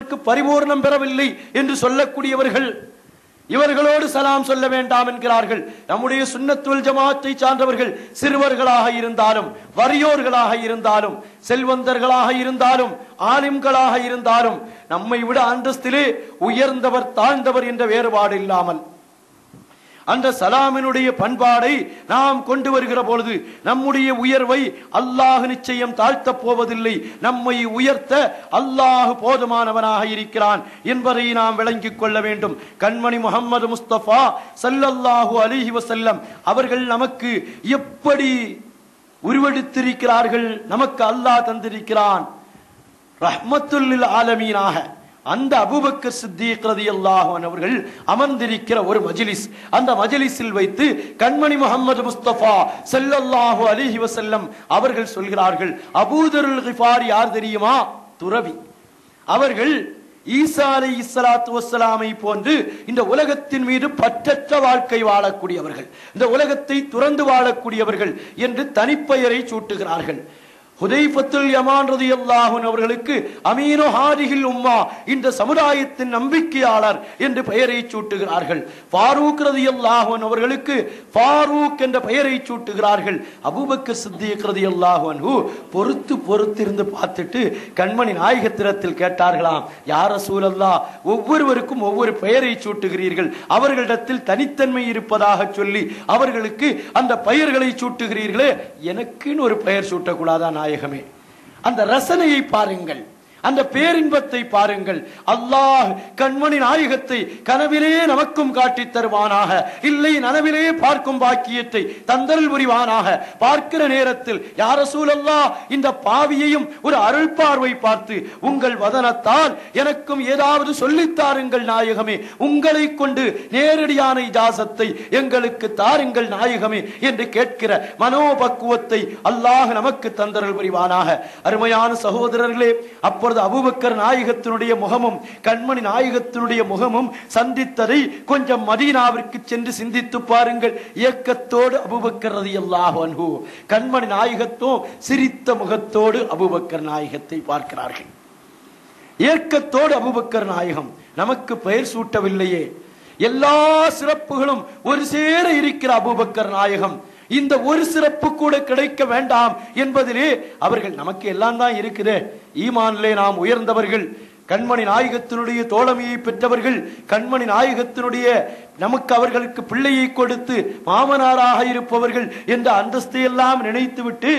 இவர்களுக்கு பரிபூர்ணம் பெறவில்லை என்று சொல்லக்கூடியவர்கள் இவர்களோடு சலாம் சொல்ல வேண்டாம் என்கிறார்கள். நம்முடைய சுன்னத்துல் ஜமாத்தை சார்ந்தவர்கள் சிறுவர்களாக இருந்தாலும், வறியோர்களாக இருந்தாலும், செல்வந்தர்களாக இருந்தாலும், ஆலிம்களாக இருந்தாலும், நம்மை விட அந்தஸ்திலே உயர்ந்தவர் தாழ்ந்தவர் என்ற வேறுபாடு இல்லாமல் அந்த சலாமினுடைய பண்பாடை நாம் கொண்டு வருகிற பொழுது நம்முடைய உயர்வை அல்லாஹ் நிச்சயம் தாழ்த்தப் போவதில்லை. நம்மை உயர்த்த அல்லாஹ் போதுமானவனாக இருக்கிறான் என்பதை நாம் விளங்கிக் கொள்ள வேண்டும். கண்மணி முஹம்மது முஸ்தபா ஸல்லல்லாஹு அலைஹி வஸல்லம் அவர்கள் நமக்கு எப்படி உருவெடுத்திருக்கிறார்கள், நமக்கு அல்லாஹ் தந்திருக்கிறான் ரஹ்மத்துல் லில் ஆலமீனாக. அந்த அபூபக்கர் சித்தீக் ரலியல்லாஹு அன்ஹு அவர்கள் அமர்ந்திருக்கிற ஒரு மஜ்லிஸ், அந்த மஜ்லிஸில் வைத்து கண்மணி முஹம்மது முஸ்தபா ஸல்லல்லாஹு அலைஹி வஸல்லம் அவர்கள் சொல்கிறார்கள், அபூதருல் கிஃபாரி யார் தெரியுமா? துறவி. அவர்கள் ஈசா அலைஹிஸ்ஸலாத்து வஸ்ஸலாமை போன்று இந்த உலகத்தின் மீது பற்றற்ற வாழ்க்கை வாழக்கூடியவர்கள், இந்த உலகத்தை துறந்து வாழக்கூடியவர்கள் என்று தனிப்பெயரை சூட்டுகிறார்கள். ஹுதைஃபத்துல் யமான் ரலியல்லாஹு அன்ஹு அவர்களுக்கு அமீனு ஹாதிஹில் உம்மா, இந்த சமுதாயத்தின் நம்பிக்கையாளர் என்று பெயரை சூட்டுகிறார்கள். ஃபாரூக் ரலியல்லாஹு அன்ஹு அவர்களுக்கு ஃபாரூக் என்ற பெயரை சூட்டுகிறார்கள். அபூபக்கர் சித்தீக் ரலியல்லாஹு அன்ஹு பொறுத்திருந்து பார்த்துட்டு கண்மணி நாயகத்திரத்தில் கேட்டார்களாம், யா ரசூலல்லாஹ், ஒவ்வொருவருக்கும் ஒவ்வொரு பெயரை சூட்டுகிறீர்கள், அவர்களிடத்தில் தனித்தன்மை இருப்பதாக சொல்லி அவர்களுக்கு அந்த பெயர்களை சூட்டுகிறீர்களே, எனக்குன்னு ஒரு பெயர் சூட்டக்கூடாதா நாயகமே? அந்த ரசனையை பாருங்கள், அந்த பேரின்பத்தை பாருங்கள். அல்லாஹ் கண்மணி நாயகத்தை கனவிலே நமக்கும் காட்டி தருவானாக, இல்லை நனவிலே பார்க்கும் பாக்கியத்தை தந்தருள் புரிவானாக. பார்க்கிற நேரத்தில் யா ரசூலல்லாஹ், இந்த பாவியையும் ஒரு அருள் பார்வை பார்த்து உங்கள் வதனத்தால் எனக்கும் ஏதாவது சொல்லித்தாருங்கள் நாயகமே, உங்களை கொண்டு நேரடியான இஜாசத்தை எங்களுக்கு தாருங்கள் நாயகமே என்று கேட்கிற மனோபக்குவத்தை அல்லாஹ் நமக்கு தந்தருள் புரிவானாக. அருமையான சகோதரர்களே, அப்போ அபூபக்கர் நாயகத்தினுடைய முகமும் கண்மணி நாயகத்தினுடைய முகமும் சந்தித்ததை கொஞ்சம் மதீனாவிற்கு சென்று சிந்தித்து பாருங்கள். ஏக்கத்தோடு அபூபக்கர் ரலியல்லாஹு அன்ஹு கண்மணி நாயகத்தோ சிரித்த முகத்தோடு அபூபக்கர் நாயகத்தை பார்க்கிறார்கள். ஏக்கத்தோடு அபூபக்கர் நாயகம், நமக்கு பெயர் சூட்டவில்லையே, எல்லா சிறப்புகளும் ஒரு சேர இருக்கிற அபூபக்கர் நாயகம், இந்த ஒரு சிறப்பு கூட கிடைக்க வேண்டாம் என்பதிலே அவர்கள் நமக்கு எல்லாம் தான் இருக்குது. ஈமானிலே நாம் உயர்ந்தவர்கள், கண்மணி நாயகத்தினுடைய தோழமையை பெற்றவர்கள், கண்மணி நாயகத்தினுடைய நமக்கு அவர்களுக்கு பிள்ளையை கொடுத்து மாமனாராக இருப்பவர்கள் என்ற அந்தஸ்தை எல்லாம் நினைத்துவிட்டு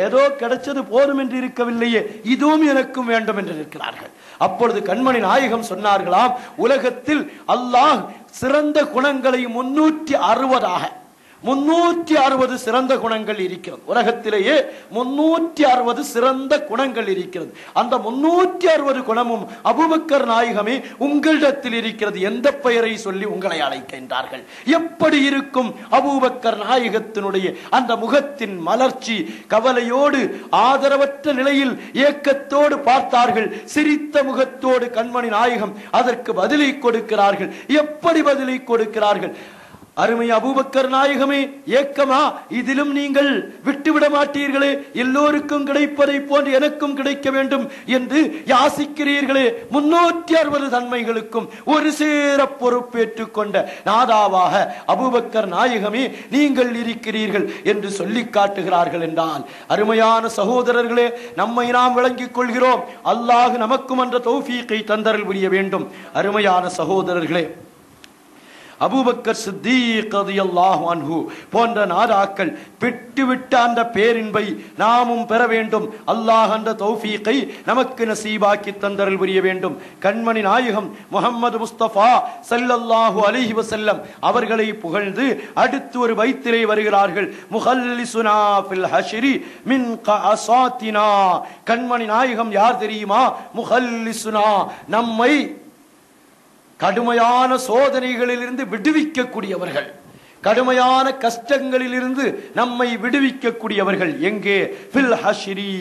ஏதோ கிடைச்சது போதும் என்று இருக்கவில்லையே, இதுவும் எனக்கும் வேண்டும் என்று இருக்கிறார்கள். அப்பொழுது கண்மணி நாயகம் சொன்னார்களாம், உலகத்தில் அல்லாஹ் சிறந்த குணங்களை 360 சிறந்த குணங்கள் இருக்கிறது. உலகத்திலேயே 360 சிறந்த குணங்கள் இருக்கிறது. அந்த 360 குணமும் அபூபக்கர் நாயகமே உங்களிடத்தில் இருக்கிறது. எந்த பெயரை சொல்லி உங்களை அழைக்கின்றார்கள்? எப்படி இருக்கும் அபூபக்கர் நாயகத்தினுடைய அந்த முகத்தின் மலர்ச்சி? கவலையோடு ஆதரவற்ற நிலையில் ஏக்கத்தோடு பார்த்தார்கள். சிரித்த முகத்தோடு கண்மணி நாயகம் அதற்கு பதிலை கொடுக்கிறார்கள். எப்படி பதிலை கொடுக்கிறார்கள்? அருமை அபூபக்கர் நாயகமே, ஏக்கமா? இதிலும் நீங்கள் விட்டுவிட மாட்டீர்களே, எல்லோருக்கும் கிடைப்பதை போன்று எனக்கும் கிடைக்க வேண்டும் என்று யாசிக்கிறீர்களே. 360 தன்மைகளுக்கும் ஒரு சேர பொறுப்பேற்றுக் கொண்ட நாதாவாக அபூபக்கர் நாயகமே நீங்கள் இருக்கிறீர்கள் என்று சொல்லி காட்டுகிறார்கள் என்றால், அருமையான சகோதரர்களே, நம்மை நாம் விளங்கிக் கொள்கிறோம். அல்லாஹ் நமக்கும் அந்த தௌஃபீக்கை தந்தருள் புரிய வேண்டும். அருமையான சகோதரர்களே, அபூபக்கர் சித்தீக் ரலியல்லாஹு அன்ஹு போன்ற நாதாக்கள் பெற்றுவிட்ட அந்த பேரின்பை நாமும் பெற வேண்டும். அல்லாஹ் அந்த தௌஃபீக்கை நமக்கு நசீபாக்கி தந்தருள் புரிய வேண்டும். கண்மணி நாயகம் முஹம்மது முஸ்தபா ஸல்லல்லாஹு அலைஹி வஸல்லம் அவர்களை புகழ்ந்து அடுத்து ஒரு பைத்திலே வருகிறார்கள். முஹல்லிசுனா ஃபில் ஹஷ்ரி மின் கஅசாத்தினா. கண்மணி நாயகம் யார் தெரியுமா? முஹல்லிசுனா, நம்மை கடுமையான சோதனைகளிலிருந்து விடுவிக்கக்கூடியவர்கள், கடுமையான கஷ்டங்களிலிருந்து நம்மை விடுவிக்கக்கூடியவர்கள். எங்கே? ஃபில் ஹஷ்ரி,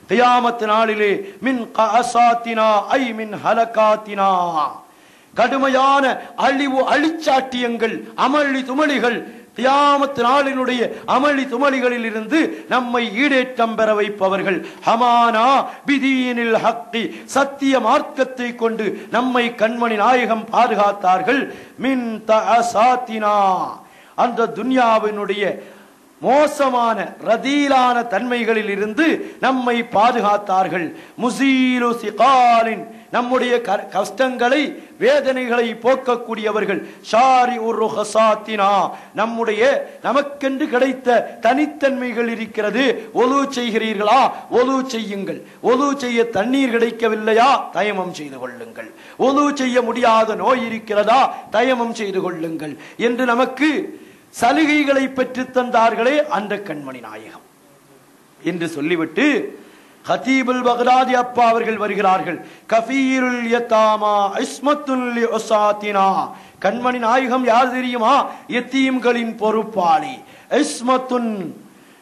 கியாமத் நாளிலே. மின் கஅசாத்தினா ஐ மின் ஹலகாத்தினா, கடுமையான அழிவு அழிச்சாட்டியங்கள், அமளி துமளிகள், கியாமத் நாளினுடைய அமளி துமளிகளில் இருந்து நம்மை ஈடேற்றம் பெற வைப்பவர்கள். ஹமானா பிதீனில் ஹக்கி, சத்திய மார்க்கத்தை கொண்டு நம்மை கண்மணி நாயகம் பாதுகாத்தார்கள். மின் தஅசாத்தினா, அந்த துன்யாவினுடைய மோசமான ரதீலான தன்மைகளில் இருந்து நம்மை பாதுகாத்தார்கள். முசீலு சிகாலின், நம்முடைய கஷ்டங்களை வேதனைகளை போக்கக்கூடியவர்கள். ஷாரி உர் ஹசாத்தினா, நம்முடைய நமக்கென்று கிடைத்த தனித்தன்மைகள் இருக்கிறது. ஒலு செய்கிறீர்களா, ஒலு செய்யுங்கள். ஒலு செய்ய தண்ணீர் கிடைக்கவில்லையா, தயமம் செய்து கொள்ளுங்கள். ஒலு செய்ய முடியாத நோய் இருக்கிறதா, தயமம் செய்து கொள்ளுங்கள் என்று நமக்கு சலுகைகளை பெற்று தந்தார்களே அந்த கண்மணி நாயகம் என்று சொல்லிவிட்டு ஹதீபுல் பக்தாதி அப்பா அவர்கள் வருகிறார்கள். கஃபீருல் யதாமா இஸ்மத்துல் லிஉசாத்தினா, கண்மணி நாயகம் யார் தெரியுமா? யத்தீம்களின் பொறுப்பாளி. இஸ்மத்துன்,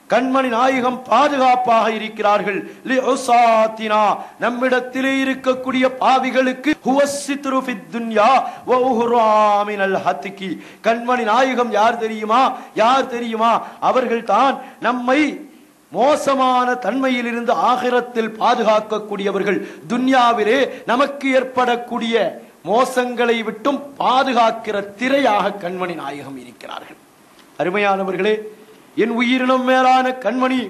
கண்மணி நாயகம் பாதுகாப்பாக இருக்கிறார்கள். லிஉசாத்தினா, நம்மிடத்திலே இருக்கக்கூடிய பாவிகளுக்கு ஹுவஸ்ஸித்ரு ஃபித் துன்யா வ உஹ்ரா மினல் ஹத்கி. கண்மணி நாயகம் யார் தெரியுமா? யார் தெரியுமா? அவர்கள் தான் நம்மை மோசமான தன்மையில் இருந்து ஆகிரத்தில் பாதுகாக்கக்கூடியவர்கள். துன்யாவிலே நமக்கு ஏற்படக்கூடிய மோசங்களை விட்டும் பாதுகாக்கிற திரையாக கண்மணி நாயகம் இருக்கிறார்கள். அருமையானவர்களே, என் உயிரினும் மேலான கண்மணி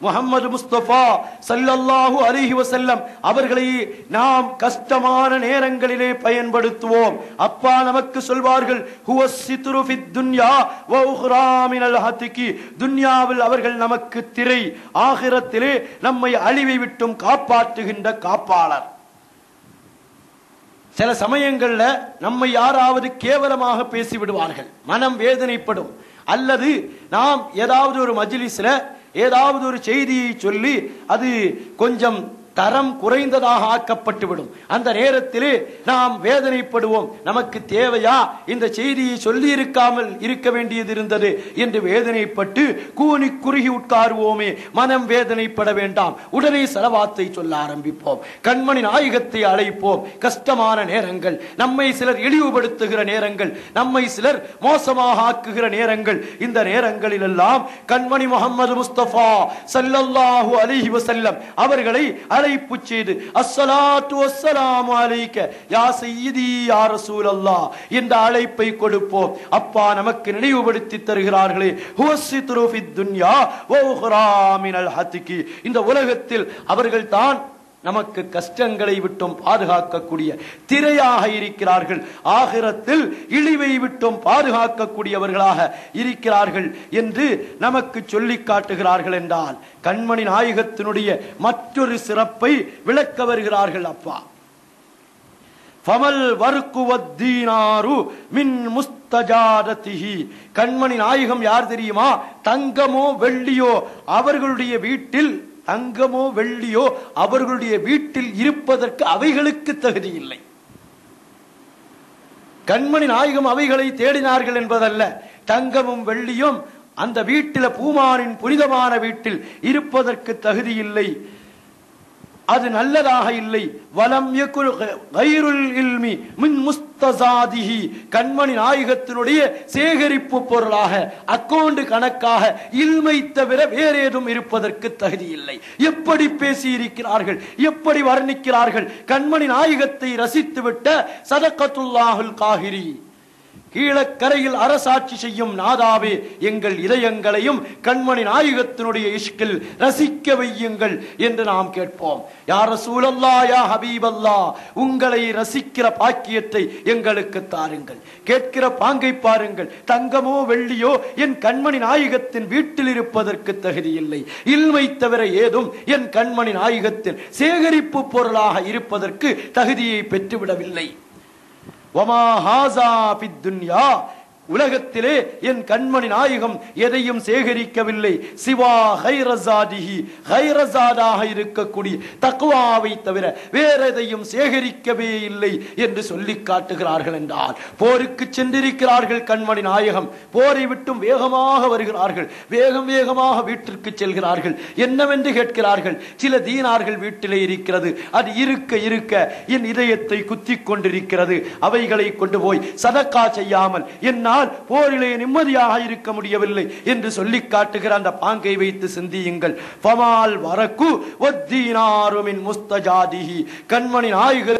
முஹம்மது முஸ்தபா ஸல்லல்லாஹு அலைஹி வஸல்லம் அவர்களை நாம் கஷ்டமான நேரங்களிலே பயன்படுத்துவோம். அப்பா நமக்கு சொல்வார்கள், ஹுவஸ்ஸித்ரு ஃபித் துன்யா வ உஹ்ரா மினல் ஹத்கி. துன்யாவில் அவர்கள் நமக்கு திரை, ஆகிரத்திலே நம்மை அழிவை விட்டும் காப்பாற்றுகின்ற காப்பாளர். சில சமயங்கள்ல நம்மை யாராவது கேவலமாக பேசிவிடுவார்கள், மனம் வேதனைப்படும். அல்லது நாம் ஏதாவது ஒரு மஜ்லிஸ்ல ஏதாவது ஒரு செய்தியை சொல்லி அது கொஞ்சம் தரம் குறைந்ததாக ஆக்கப்பட்டுவிடும். அந்த நேரத்திலே நாம் வேதனைப்படுவோம். நமக்கு தேவையா இந்த செய்தியை சொல்லி இருக்காமல் இருக்க வேண்டியது இருந்தது என்று வேதனைப்பட்டு கூனி குறுகி உட்காருவோமே. மனம் வேதனைப்பட வேண்டாம், உடனே ஸலவாத்தை சொல்ல ஆரம்பிப்போம். கண்மணி நாயகத்தை அழைப்போம். கஷ்டமான நேரங்கள், நம்மை சிலர் இழிவுபடுத்துகிற நேரங்கள், நம்மை சிலர் மோசமாக ஆக்குகிற நேரங்கள், இந்த நேரங்களில் எல்லாம் கண்மணி முஹம்மது முஸ்தபா ஸல்லல்லாஹு அலைஹி வஸல்லம் அவர்களை அழைப்பு செய்து அஸ்ஸலாத்து வஸ்ஸலாமு அலைக்க யா சய்யிதி யா ரசூலல்லாஹ் என்ற அழைப்பை கொடுப்போம். அப்பா நமக்கு நினைவுபடுத்தி தருகிறார்களே, ஹுவஸ்ஸித்ரு ஃபித் துன்யா வ உஹ்ரா மினல் ஹத்கி. இந்த உலகத்தில் அவர்கள் தான் நமக்கு கஷ்டங்களை விட்டும் பாதுகாக்கக்கூடிய திரையாக இருக்கிறார்கள். ஆகிரத்தில் இழிவை விட்டும் பாதுகாக்கக்கூடியவர்களாக இருக்கிறார்கள் என்று நமக்கு சொல்லி காட்டுகிறார்கள் என்றால், கண்மணி நாயகத்தினுடைய மற்றொரு சிறப்பை விளக்க வருகிறார்கள். அப்பா, ஃபமல் வர்கு வத்தீனாரு மின் முஸ்தஜாததிஹி. கண்மணி நாயகம் யார் தெரியுமா? தங்கமோ வெள்ளியோ அவர்களுடைய வீட்டில், தங்கமோ வெள்ளியோ அவர்களுடைய வீட்டில் இருப்பதற்கு அவைகளுக்கு தகுதி இல்லை. கண்மணி நாயகம் அவைகளை தேடினார்கள் என்பதல்ல. தங்கமும் வெள்ளியும் அந்த வீட்டில், பூமானின் புனிதமான வீட்டில் இருப்பதற்கு தகுதி இல்லை, அது நல்லதாக இல்லை. வலம் யகுல் கைருல் இல்மி மின் முஸ்தசாதிஹி. கண்மணி நாயகத்தினுடைய சேகரிப்பு பொருளாக, அக்கவுண்ட் கணக்காக இல்மை தவிர வேறேதும் இருப்பதற்கு தகுதி இல்லை. எப்படி பேசியிருக்கிறார்கள், எப்படி வர்ணிக்கிறார்கள். கண்மணி நாயகத்தை ரசித்துவிட்ட சதகத்துல்லாஹுல் காஹிரி, கீழக்கரையில் அரசாட்சி செய்யும் நாதாவே, எங்கள் இதயங்களையும் கண்மணி நாயகத்தினுடைய இஷ்கில் ரசிக்க வையுங்கள் என்று நாம் கேட்போம். யா ரசூலல்லாஹ், யா ஹபீபல்லாஹ், உங்களை ரசிக்கிற பாக்கியத்தை எங்களுக்கு தாருங்கள். கேட்கிற பாங்கை பாருங்கள். தங்கமோ வெள்ளியோ என் கண்மணி நாயகத்தின் வீட்டில் இருப்பதற்கு தகுதி இல்லை. இல்மை தவிர ஏதும் என் கண்மணி நாயகத்தின் சேகரிப்பு பொருளாக இருப்பதற்கு தகுதியை பெற்றுவிடவில்லை. வமா ஹாஸா ஃபித் துன்யா, உலகத்திலே என் கண்மணி நாயகம் எதையும் சேகரிக்கவில்லை. சிவா கைரசாதிஹி, கைரசாதாக இருக்கக்கூடிய தக்வாவை தவிர வேற எதையும் சேகரிக்கவே இல்லை என்று சொல்லி காட்டுகிறார்கள் என்றால், போருக்கு சென்றிருக்கிறார்கள் கண்மணி நாயகம். போரை விட்டும் வேகமாக வருகிறார்கள், வேகம் வேகமாக வீட்டிற்கு செல்கிறார்கள். என்னவென்று கேட்கிறார்கள். சில தீனார்கள் வீட்டிலே இருக்கிறது, அது இருக்க இருக்க என் இதயத்தை குத்தி கொண்டிருக்கிறது, அவைகளை கொண்டு போய் சதக்கா செய்யாமல் என்னால் எங்களால் போரிலே நிம்மதியாக இருக்க முடியவில்லை என்று சொல்லி காட்டுகிற அந்த பாங்கை வைத்து சிந்தியுங்கள். ஃபமால் வரக்கு வத்தீனாரு மின் முஸ்தஜாதிஹி, கண்மணி நாயகர்